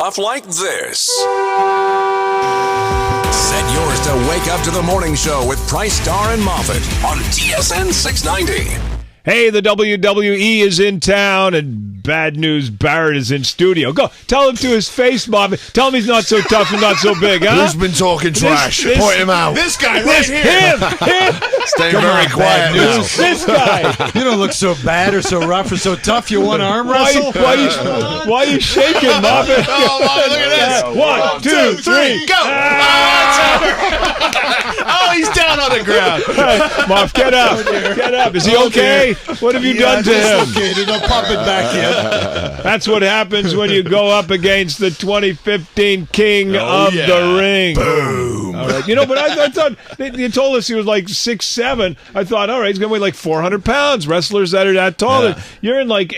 off like this. Set yours to wake up to the morning show with Price, Star, and Moffat on TSN 690. Hey, the WWE is in town, and Bad News Barrett is in studio. Go, tell him to his face, Moffat. Tell him he's not so tough and not so big, huh? Who's been talking trash? Point him out. This guy right here. Him. Stay very quiet now. This guy. You don't look so bad or so rough or so tough. You want to arm wrestle? Why are you shaking, Moffat? Oh, Moffat, look at this. 1, 2, 3, go. Oh, he's down on the ground. Hey, Moff, get up. Get up. Is he okay? What have you done to him? Okay, they'll pump it back in. That's what happens when you go up against the 2015 King of the Ring. Boom. All right. You know, but I thought they told us he was like 6'7". I thought, all right, he's going to weigh like 400 pounds. Wrestlers that are that tall. Yeah. You're in like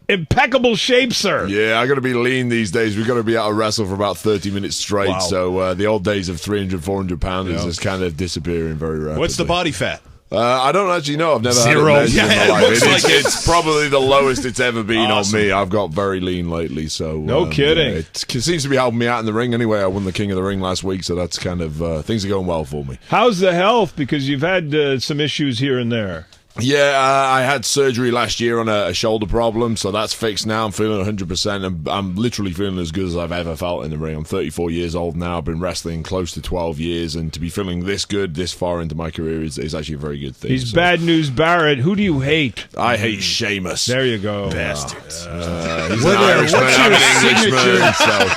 impeccable shape, sir. Yeah, I got to be lean these days. We've got to be able to wrestle for about 30 minutes straight. Wow. So the old days of 300, 400 pounds is just kind of disappearing very rapidly. What's the body fat? I don't actually know. I've never Zero. had it measured in my life. It's probably the lowest it's ever been on me. I've got very lean lately, so no kidding. It seems to be helping me out in the ring. Anyway, I won the King of the Ring last week, so that's kind of things are going well for me. How's the health? Because you've had some issues here and there. Yeah, I had surgery last year on a shoulder problem, so that's fixed now. I'm feeling 100%, and I'm literally feeling as good as I've ever felt in the ring. I'm 34 years old now. I've been wrestling close to 12 years, and to be feeling this good this far into my career is actually a very good thing. He's Bad News Barrett. Who do you hate? I hate Sheamus. There you go. Bastards. He's an Irishman. I'm an Englishman. So.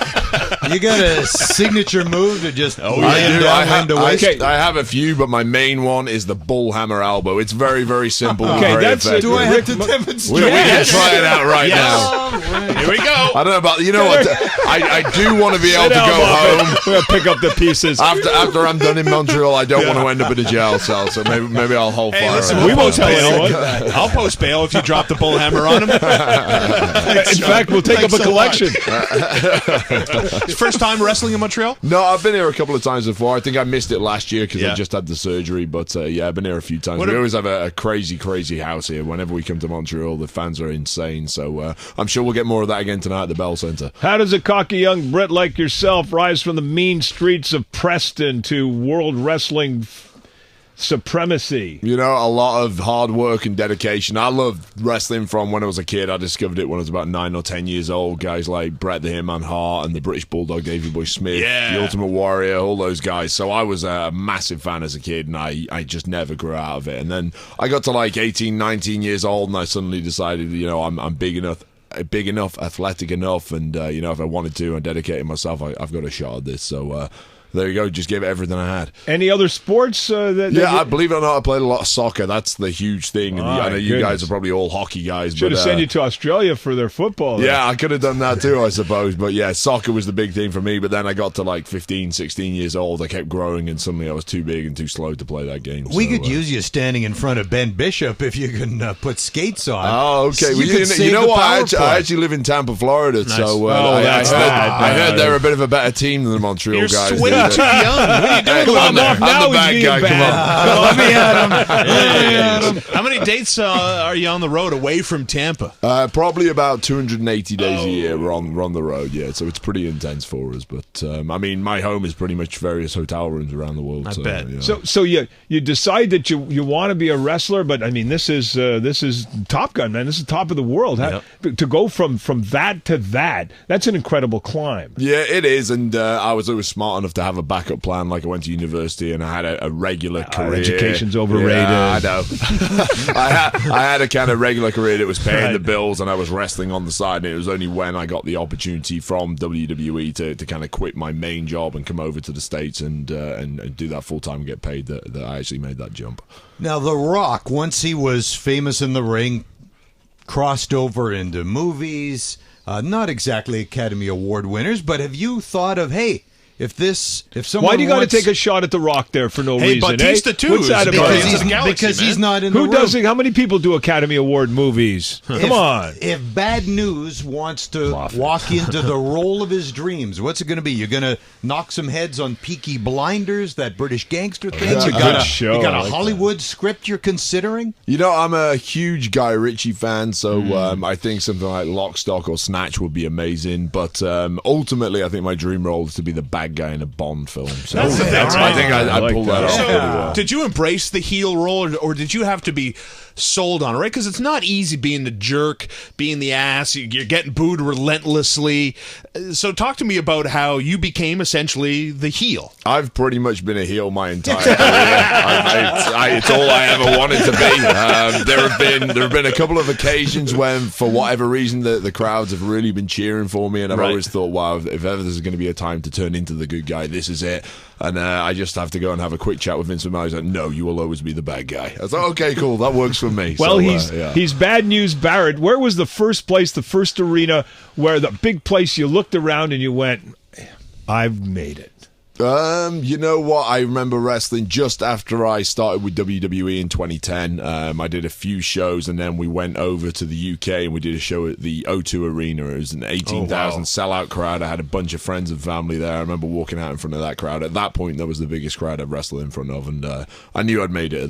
You got a signature move to just I have a few, but my main one is the bullhammer elbow. It's very, very simple. Okay, that's it. Do I have to demonstrate? We can try it out right now. Here we go. I don't know about what I do want to be able to go home. We're gonna pick up the pieces after I'm done in Montreal. I don't want to end up in a jail cell, so maybe I'll hold fire. Listen, we won't tell anyone. I'll post bail if you drop the bullhammer on him. In fact, we'll take up a collection. First time wrestling in Montreal? No, I've been here a couple of times before. I think I missed it last year because I just had the surgery. But I've been here a few times. We always have a crazy house here. Whenever we come to Montreal, the fans are insane. So I'm sure we'll get more of that again tonight at the Bell Centre. How does a cocky young Brit like yourself rise from the mean streets of Preston to world wrestling supremacy? You know, a lot of hard work and dedication. I loved wrestling from when I was a kid. I discovered it when I was about 9 or 10 years old. Guys like Bret the Hitman Hart and the British Bulldog Davey Boy Smith, the Ultimate Warrior, all those guys. So I was a massive fan as a kid, and I just never grew out of it. And then I got to like 18, 19 years old, and I suddenly decided, I'm big enough, athletic enough, and if I wanted to and dedicated myself, I've got a shot at this. So there you go. Just gave it everything I had. Any other sports? I believe it or not, I played a lot of soccer. That's the huge thing. And I know you guys are probably all hockey guys. Should have sent you to Australia for their football. Yeah, I could have done that too, I suppose. But yeah, soccer was the big thing for me. But then I got to like 15, 16 years old. I kept growing, and suddenly I was too big and too slow to play that game. We could use you standing in front of Ben Bishop if you can put skates on. Oh, okay. You know what? I actually live in Tampa, Florida. Nice. So I heard they're a bit of a better team than the Montreal guys. You're way too young. What are you doing? Come on, I'm the bad guy. Come Let me at him. How many dates are you on the road away from Tampa? Probably about 280 days a year. We're on the road, so it's pretty intense for us. But my home is pretty much various hotel rooms around the world. I bet. Yeah. So you decide that you want to be a wrestler, but I mean this is Top Gun, man. This is top of the world. To go from that to that's an incredible climb. Yeah, it is, and I was always smart enough to have a backup plan. Like I went to university and I had a regular career. Education's overrated. Yeah, I know. I had a kind of regular career that was paying the bills, and I was wrestling on the side. And it was only when I got the opportunity from WWE to kind of quit my main job and come over to the States and do that full time and get paid that I actually made that jump. Now, The Rock, once he was famous in the ring, crossed over into movies. Not exactly Academy Award winners, but have you thought of, hey, someone Why do you got to wants- take a shot at The Rock there for no Hey, reason? Batista, eh? too, What's is that the about? Guardians of because, the Galaxy, because man. he's not in the Who room. does it? How many people do Academy Award movies? Come on. If Bad News wants to walk into the role of his dreams, what's it going to be? You're going to knock some heads on Peaky Blinders, that British gangster thing? That's a good show. You got I a like Hollywood script you're considering? You know, I'm a huge Guy Ritchie fan, so I think something like Lock, Stock, or Snatch would be amazing. But ultimately, I think my dream role is to be the bad guy in a Bond film. So That's I think I'd like pull that. that off So, really well. did you embrace the heel role, or did you have to be sold on it, right? Because it's not easy being the jerk, being the ass. You're getting booed relentlessly. So talk to me about how you became essentially the heel. I've pretty much been a heel my entire career. It's all I ever wanted to be. There have been a couple of occasions when, for whatever reason, the crowds have really been cheering for me, and I've always thought, wow, if ever there's going to be a time to turn into the good guy, this is it. And I just have to go and have a quick chat with Vince McMahon. He's like, no, you will always be the bad guy. I was like, okay, cool, that works for me. Well, So, he's Bad News Barrett. Where was the first place, the first arena, where the big place you looked around and you went, I've made it? You know what? I remember wrestling just after I started with WWE in 2010. I did a few shows, and then we went over to the UK and we did a show at the O2 Arena. It was an 18,000 sellout crowd. I had a bunch of friends and family there. I remember walking out in front of that crowd. At that point, that was the biggest crowd I'd wrestled in front of, and I knew I'd made it.